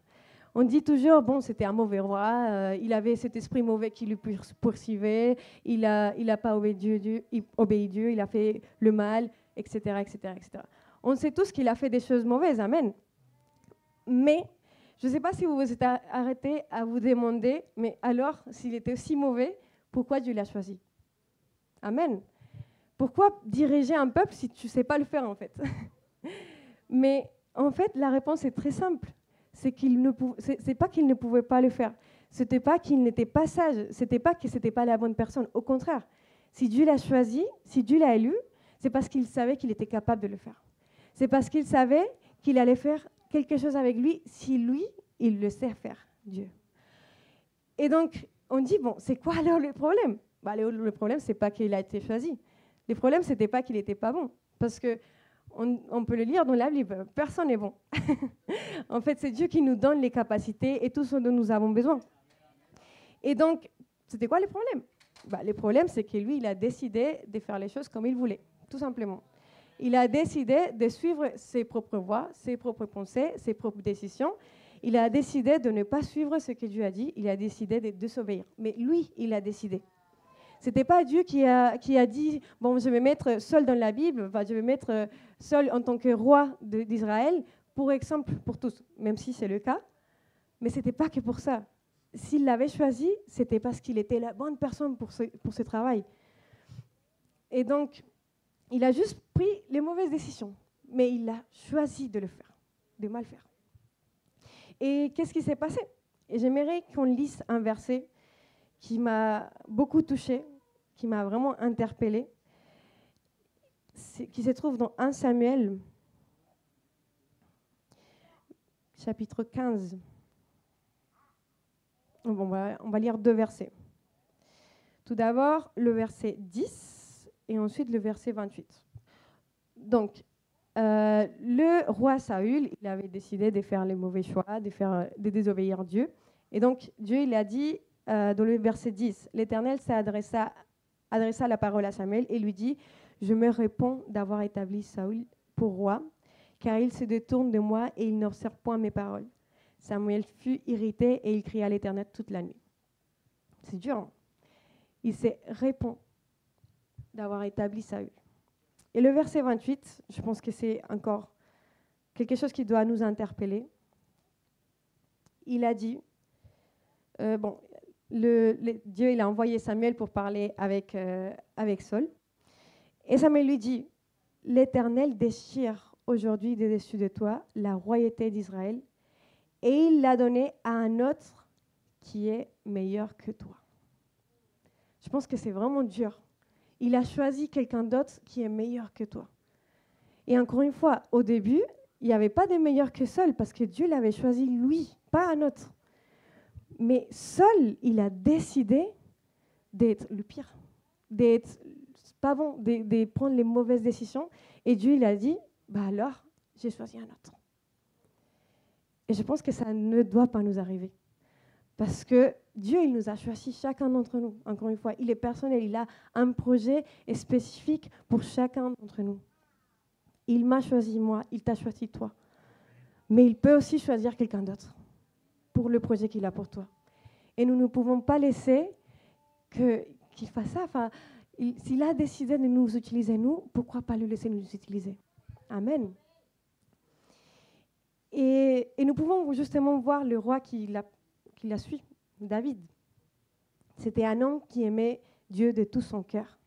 On dit toujours, bon, c'était un mauvais roi, il avait cet esprit mauvais qui le poursuivait, il a pas obéi Dieu, il a fait le mal, etc., etc., etc. On sait tous qu'il a fait des choses mauvaises, amen. Mais je ne sais pas si vous vous êtes arrêté à vous demander, mais alors, s'il était aussi mauvais, pourquoi Dieu l'a choisi? Amen. Pourquoi diriger un peuple si tu ne sais pas le faire, en fait? Mais en fait, la réponse est très simple. C'est pas qu'il ne pouvait pas le faire. C'était pas qu'il n'était pas sage. C'était pas que c'était pas la bonne personne. Au contraire, si Dieu l'a choisi, si Dieu l'a élu, c'est parce qu'il savait qu'il était capable de le faire. C'est parce qu'il savait qu'il allait faire quelque chose avec lui si lui, il le sait faire, Dieu. Et donc, on dit, bon, c'est quoi alors le problème? Le problème, c'est pas qu'il a été choisi. Le problème, c'était pas qu'il n'était pas bon. Parce que on peut le lire dans la Bible, personne n'est bon. En fait, c'est Dieu qui nous donne les capacités et tout ce dont nous avons besoin. Et donc, c'était quoi le problème? Le problème, c'est que lui, il a décidé de faire les choses comme il voulait, tout simplement. Il a décidé de suivre ses propres voies, ses propres pensées, ses propres décisions. Il a décidé de ne pas suivre ce que Dieu a dit. Il a décidé de désobéir. Mais lui, il a décidé. Ce n'était pas Dieu qui a dit, bon, je vais mettre seul dans la Bible, je vais mettre seul en tant que roi d'Israël, pour exemple, pour tous, même si c'est le cas. Mais ce n'était pas que pour ça. S'il l'avait choisi, c'était parce qu'il était la bonne personne pour ce travail. Et donc, il a juste pris les mauvaises décisions, mais il a choisi de le faire, de mal faire. Et qu'est-ce qui s'est passé? Et j'aimerais qu'on lise un verset qui m'a beaucoup touchée, qui m'a vraiment interpellée, qui se trouve dans 1 Samuel, chapitre 15. On va lire 2 versets. Tout d'abord, le verset 10 et ensuite le verset 28. Donc, le roi Saül, il avait décidé de faire les mauvais choix, de désobéir Dieu. Et donc, Dieu, il a dit, dans le verset 10, l'Éternel adressa la parole à Samuel et lui dit, « Je me réponds d'avoir établi Saül pour roi, car il se détourne de moi et il n'observe point mes paroles. » Samuel fut irrité et il cria à l'Éternel toute la nuit. C'est dur, hein? Il se répond d'avoir établi Saül. Et le verset 28, je pense que c'est encore quelque chose qui doit nous interpeller. Il a dit, Dieu il a envoyé Samuel pour parler avec Saül. Et Samuel lui dit, « L'Éternel déchire aujourd'hui de dessus de toi la royauté d'Israël, et il l'a donnée à un autre qui est meilleur que toi. » Je pense que c'est vraiment dur. Il a choisi quelqu'un d'autre qui est meilleur que toi. Et encore une fois, au début, il n'y avait pas de meilleur que Saül, parce que Dieu l'avait choisi lui, pas un autre. Mais Saül, il a décidé d'être le pire, d'être pas bon, de prendre les mauvaises décisions. Et Dieu, il a dit, alors, j'ai choisi un autre. Et je pense que ça ne doit pas nous arriver. Parce que Dieu, il nous a choisi chacun d'entre nous. Encore une fois, il est personnel, il a un projet spécifique pour chacun d'entre nous. Il m'a choisi moi, il t'a choisi toi. Mais il peut aussi choisir quelqu'un d'autre pour le projet qu'il a pour toi. Et nous ne pouvons pas laisser qu'il fasse ça. Enfin, s'il a décidé de nous utiliser, nous, pourquoi pas le laisser nous utiliser? Amen. Et nous pouvons justement voir le roi qui l'a suivi, David. C'était un homme qui aimait Dieu de tout son cœur,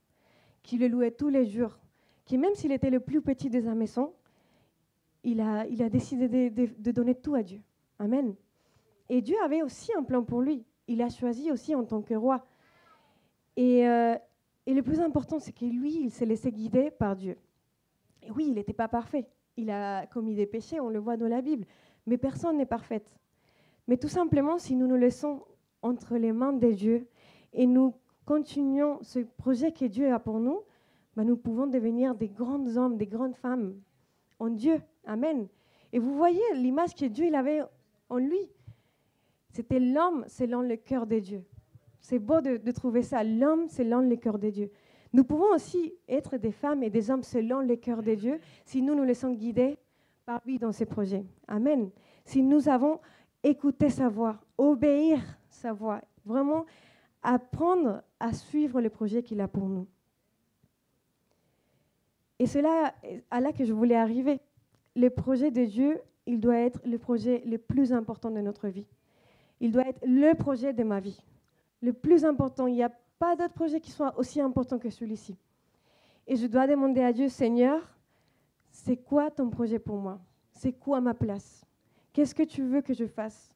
qui le louait tous les jours, qui même s'il était le plus petit de sa maison, il a décidé de donner tout à Dieu. Amen. Et Dieu avait aussi un plan pour lui. Il a choisi aussi en tant que roi. Et le plus important, c'est que lui, il s'est laissé guider par Dieu. Et oui, il n'était pas parfait. Il a commis des péchés, on le voit dans la Bible. Mais personne n'est parfait. Mais tout simplement, si nous nous laissons entre les mains de Dieu et nous continuons ce projet que Dieu a pour nous, nous pouvons devenir des grands hommes, des grandes femmes en Dieu. Amen. Et vous voyez l'image que Dieu il avait en lui. C'était l'homme selon le cœur de Dieu. C'est beau de trouver ça, l'homme selon le cœur de Dieu. Nous pouvons aussi être des femmes et des hommes selon le cœur de Dieu si nous nous laissons guider par lui dans ses projets. Amen. Si nous avons écouter sa voix, obéir sa voix, vraiment apprendre à suivre le projet qu'il a pour nous. Et c'est là que je voulais arriver. Le projet de Dieu, il doit être le projet le plus important de notre vie. Il doit être le projet de ma vie. Le plus important. Il n'y a pas d'autre projet qui soit aussi important que celui-ci. Et je dois demander à Dieu, Seigneur, c'est quoi ton projet pour moi? C'est quoi ma place? Qu'est-ce que tu veux que je fasse?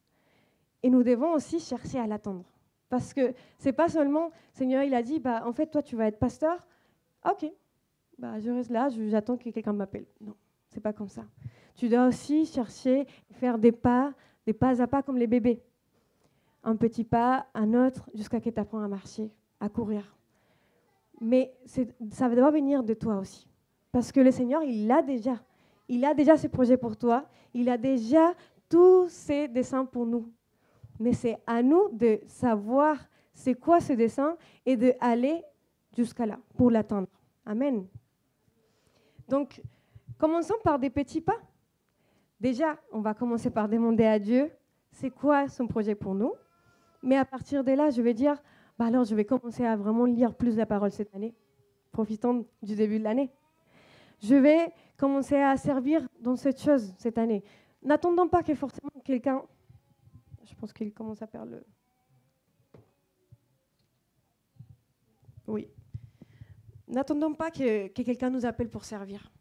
Et nous devons aussi chercher à l'attendre. Parce que ce n'est pas seulement, Seigneur, il a dit, en fait, toi, tu vas être pasteur. Ok, je reste là, j'attends que quelqu'un m'appelle. Non, ce n'est pas comme ça. Tu dois aussi chercher, faire des pas à pas comme les bébés. Un petit pas, un autre, jusqu'à ce que tu apprennes à marcher, à courir. Mais ça doit venir de toi aussi. Parce que le Seigneur, il a déjà ses projets pour toi. Il a déjà tous ses desseins pour nous. Mais c'est à nous de savoir c'est quoi ce dessein et d'aller jusqu'à là pour l'atteindre. Amen. Donc, commençons par des petits pas. Déjà, on va commencer par demander à Dieu c'est quoi son projet pour nous. Mais à partir de là, je vais dire, alors je vais commencer à vraiment lire plus la parole cette année. Profitons du début de l'année. Je vais commencer à servir dans cette chose cette année. N'attendons pas que forcément quelqu'un... Je pense qu'il commence à perdre le... Oui. N'attendons pas que quelqu'un nous appelle pour servir.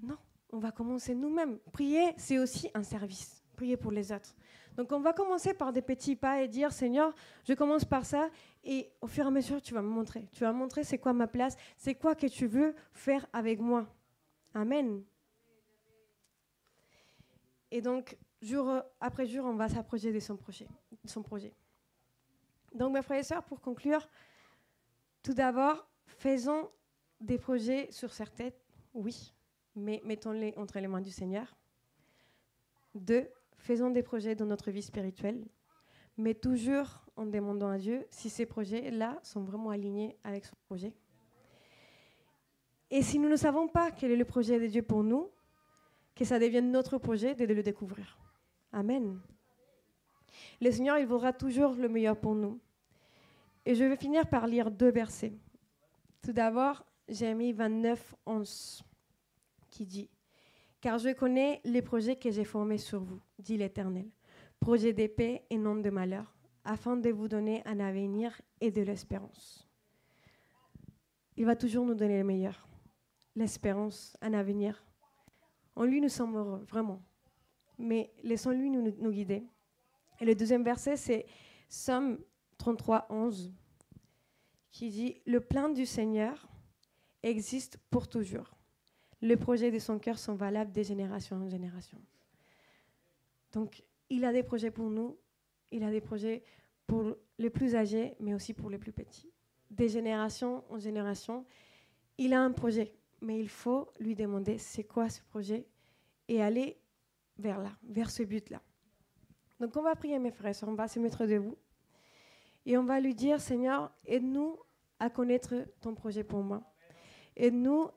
Non, on va commencer nous-mêmes. Prier, c'est aussi un service. Prier pour les autres. Donc, on va commencer par des petits pas et dire, Seigneur, je commence par ça. Et au fur et à mesure, tu vas me montrer. Tu vas me montrer c'est quoi ma place, c'est quoi que tu veux faire avec moi. Amen. Et donc, jour après jour, on va s'approcher de son projet. Donc, mes frères et sœurs, pour conclure, tout d'abord, faisons des projets sur sa tête, oui, mais mettons-les entre les mains du Seigneur. 2, faisons des projets dans notre vie spirituelle, mais toujours en demandant à Dieu si ces projets-là sont vraiment alignés avec son projet. Et si nous ne savons pas quel est le projet de Dieu pour nous, que ça devienne notre projet de le découvrir. Amen. Le Seigneur, il voudra toujours le meilleur pour nous. Et je vais finir par lire 2 versets. Tout d'abord, Jérémie 29, 11, qui dit « Car je connais les projets que j'ai formés sur vous, dit l'Éternel, projets de paix et non de malheur, afin de vous donner un avenir et de l'espérance. » Il va toujours nous donner le meilleur, l'espérance, un avenir. En lui, nous sommes heureux, vraiment. Mais laissons-lui nous guider. Et le 2e verset, c'est Psaume 33, 11, qui dit « Le plan du Seigneur existe pour toujours. Les projets de son cœur sont valables de génération en génération. » Donc, il a des projets pour nous. Il a des projets pour les plus âgés, mais aussi pour les plus petits. De génération en génération, il a un projet. Mais il faut lui demander c'est quoi ce projet et aller vers là, vers ce but-là. Donc on va prier mes frères, on va se mettre debout et on va lui dire Seigneur, aide-nous à connaître ton projet pour moi. Aide-nous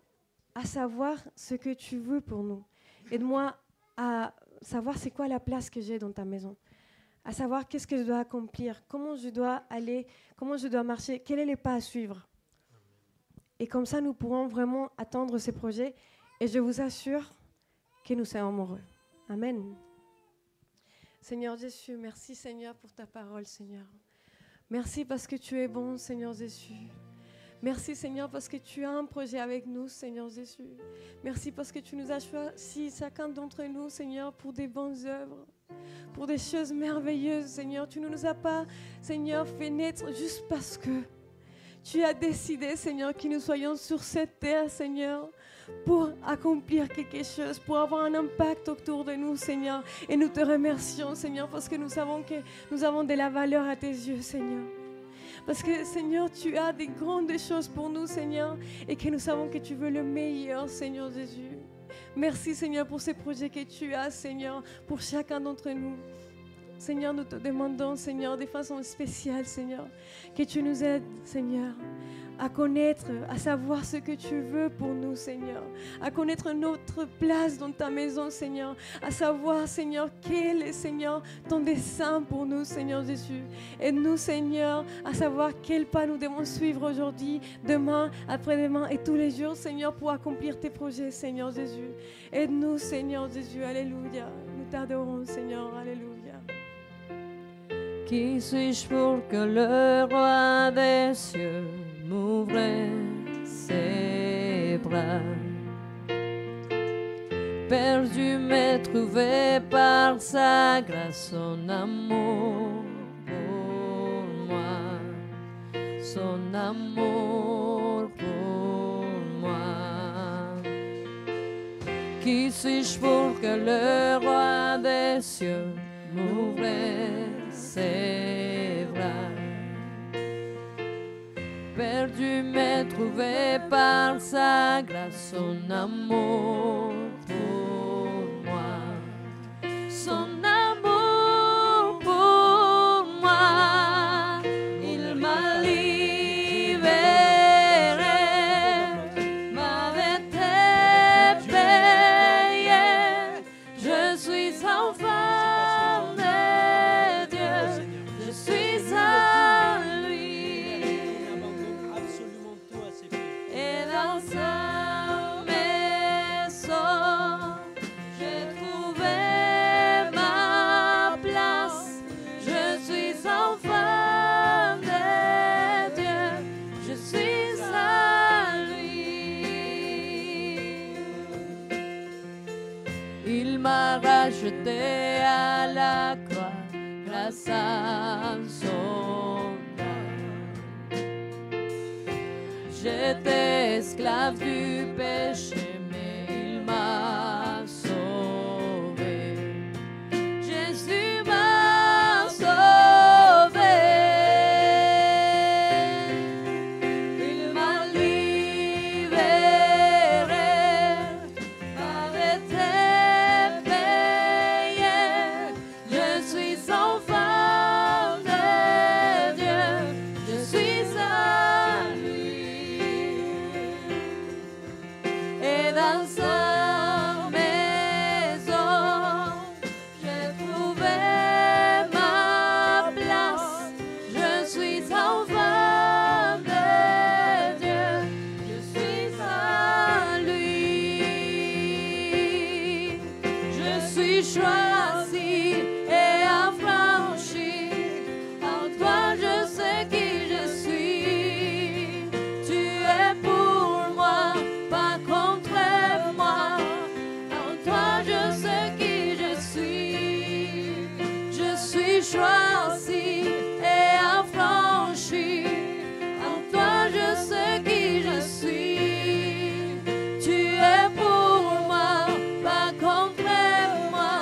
à savoir ce que tu veux pour nous. Aide-moi à savoir c'est quoi la place que j'ai dans ta maison. À savoir qu'est-ce que je dois accomplir, comment je dois aller, comment je dois marcher, quel est le pas à suivre. Et comme ça, nous pourrons vraiment atteindre ces projets. Et je vous assure que nous serons heureux. Amen. Seigneur Jésus, merci Seigneur pour ta parole, Seigneur. Merci parce que tu es bon, Seigneur Jésus. Merci Seigneur parce que tu as un projet avec nous, Seigneur Jésus. Merci parce que tu nous as choisi, chacun d'entre nous, Seigneur, pour des bonnes œuvres, pour des choses merveilleuses, Seigneur. Tu ne nous as pas, Seigneur, fait naître juste parce que tu as décidé, Seigneur, que nous soyons sur cette terre, Seigneur, pour accomplir quelque chose, pour avoir un impact autour de nous, Seigneur. Et nous te remercions, Seigneur, parce que nous savons que nous avons de la valeur à tes yeux, Seigneur. Parce que, Seigneur, tu as des grandes choses pour nous, Seigneur, et que nous savons que tu veux le meilleur, Seigneur Jésus. Merci, Seigneur, pour ces projets que tu as, Seigneur, pour chacun d'entre nous. Seigneur, nous te demandons, Seigneur, de façon spéciale, Seigneur, que tu nous aides, Seigneur, à connaître, à savoir ce que tu veux pour nous, Seigneur, à connaître notre place dans ta maison, Seigneur, à savoir, Seigneur, quel est, Seigneur, ton dessein pour nous, Seigneur Jésus. Aide-nous, Seigneur, à savoir quel pas nous devons suivre aujourd'hui, demain, après-demain et tous les jours, Seigneur, pour accomplir tes projets, Seigneur Jésus. Aide-nous, Seigneur Jésus, alléluia. Nous t'adorons, Seigneur, alléluia. Qui suis-je pour que le roi des cieux m'ouvre ses bras? Perdu mais trouvé par sa grâce, son amour pour moi, son amour pour moi. Qui suis-je pour que le roi des cieux m'ouvre ses bras? Perdu mais trouvé par sa grâce, son amour pour moi, son amour pour moi. Il m'a libéré, m'avait été payé. Je suis enfant de Dieu, je suis à lui. Absolument tout à ses pieds. Et dans sa maison, j'ai trouvé ma place. Je suis enfant de Dieu, je suis à lui. Il m'a racheté à la croix grâce à son âme. J'étais esclave du péché, mais il m'a sauvé. Jésus m'a sauvé. Il m'a libéré, m'avait été payé. Je suis enfant de Dieu, je suis à lui. Et dans sa maison, j'ai trouvé ma place. Je suis enfant de Dieu, je suis à lui. Je suis choisi et affranchi. En toi, je sais qui je suis. Tu es pour moi, pas contre moi. En toi, je sais qui je suis. Je suis choisi et affranchi. En toi, je sais qui je suis. Tu es pour moi, pas contre moi.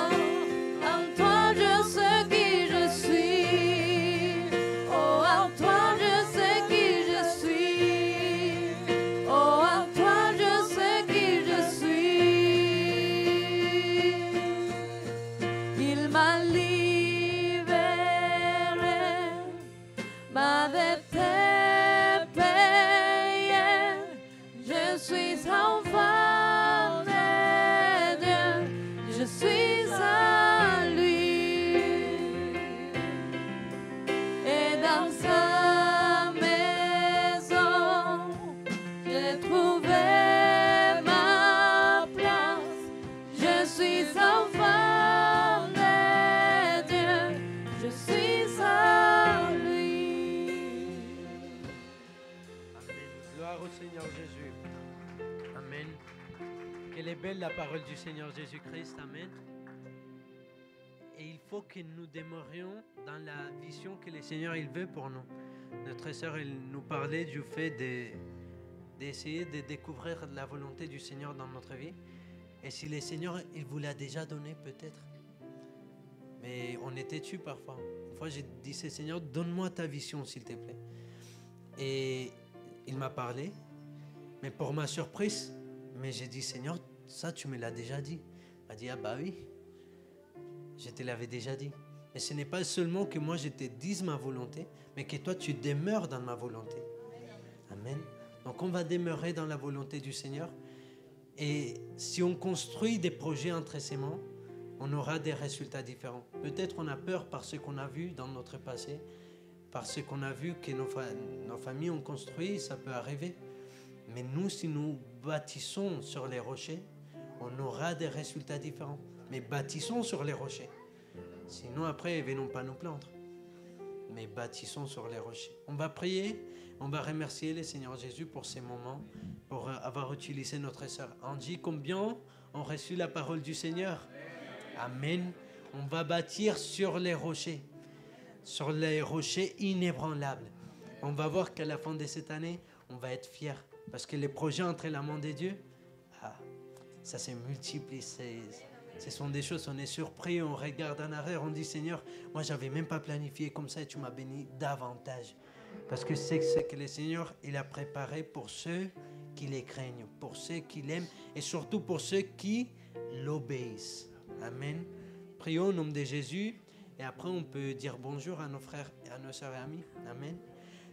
En toi, je sais qui je suis. Oh, en toi, je sais qui je suis. Oh, en toi, je sais qui je suis. Il m'a libéré, m'avait été payé. Je suis enfant de Dieu, je suis à lui. Et dans sa maison, j'ai trouvé ma place. Je suis enfant de Dieu, je suis à lui. Amen. Gloire au Seigneur Jésus. Amen. Quelle est belle la parole du Seigneur Jésus-Christ. Amen. Et il faut que nous demeurions dans la vision que le Seigneur il veut pour nous. Notre sœur elle nous parlait du fait d'essayer de découvrir la volonté du Seigneur dans notre vie. Et si le Seigneur il vous l'a déjà donné peut-être. Mais on est têtu parfois. Une fois j'ai dit Seigneur, donne-moi ta vision s'il te plaît. Et il m'a parlé. Mais pour ma surprise, mais j'ai dit Seigneur, ça tu me l'as déjà dit. Il m'a dit ah bah oui, je te l'avais déjà dit. Mais ce n'est pas seulement que moi je te dise ma volonté, mais que toi tu demeures dans ma volonté. Amen. Donc on va demeurer dans la volonté du Seigneur. Et si on construit des projets entre ses mains, on aura des résultats différents. Peut-être on a peur par ce qu'on a vu dans notre passé, par ce qu'on a vu que nos familles ont construit, ça peut arriver. Mais nous, si nous bâtissons sur les rochers, on aura des résultats différents. Mais bâtissons sur les rochers. Sinon, après, venons pas nous plaindre. Mais bâtissons sur les rochers. On va prier, on va remercier le Seigneur Jésus pour ces moments, pour avoir utilisé notre sœur Angie. Combien ont reçu la parole du Seigneur? Amen. On va bâtir sur les rochers inébranlables. On va voir qu'à la fin de cette année, on va être fiers. Parce que les projets entre la main de Dieu, ça se multiplie. Ce sont des choses, on est surpris, on regarde en arrière, on dit Seigneur, moi j'avais même pas planifié comme ça et tu m'as béni davantage. Parce que c'est ce que le Seigneur, il a préparé pour ceux qui les craignent, pour ceux qui l'aiment et surtout pour ceux qui l'obéissent. Amen. Prions au nom de Jésus et après on peut dire bonjour à nos frères et à nos sœurs et amis. Amen.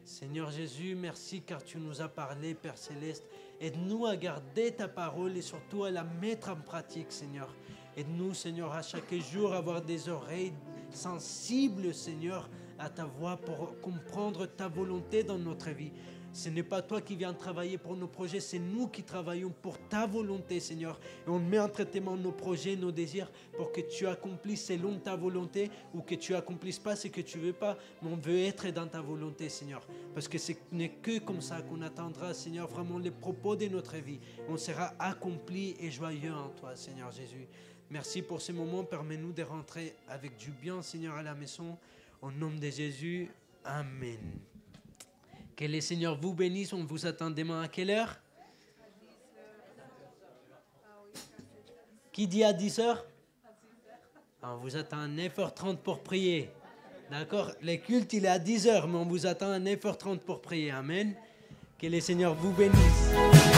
Seigneur Jésus, merci car tu nous as parlé, Père Céleste. Aide-nous à garder ta parole et surtout à la mettre en pratique, Seigneur. Aide-nous, Seigneur, à chaque jour avoir des oreilles sensibles, Seigneur, à ta voix pour comprendre ta volonté dans notre vie. Ce n'est pas toi qui viens travailler pour nos projets, c'est nous qui travaillons pour ta volonté, Seigneur. Et on met entre tes mains nos projets, nos désirs, pour que tu accomplisses selon ta volonté ou que tu accomplisses pas ce que tu veux pas, mais on veut être dans ta volonté, Seigneur. Parce que ce n'est que comme ça qu'on atteindra, Seigneur, vraiment les propos de notre vie. On sera accompli et joyeux en toi, Seigneur Jésus. Merci pour ce moment. Permets-nous de rentrer avec du bien, Seigneur, à la maison. Au nom de Jésus, Amen. Que le Seigneur vous bénisse. On vous attend demain à quelle heure? Qui dit à 10h? On vous attend à 9h30 pour prier. D'accord? Le culte, il est à 10h, mais on vous attend à 9h30 pour prier. Amen. Que le Seigneur vous bénisse.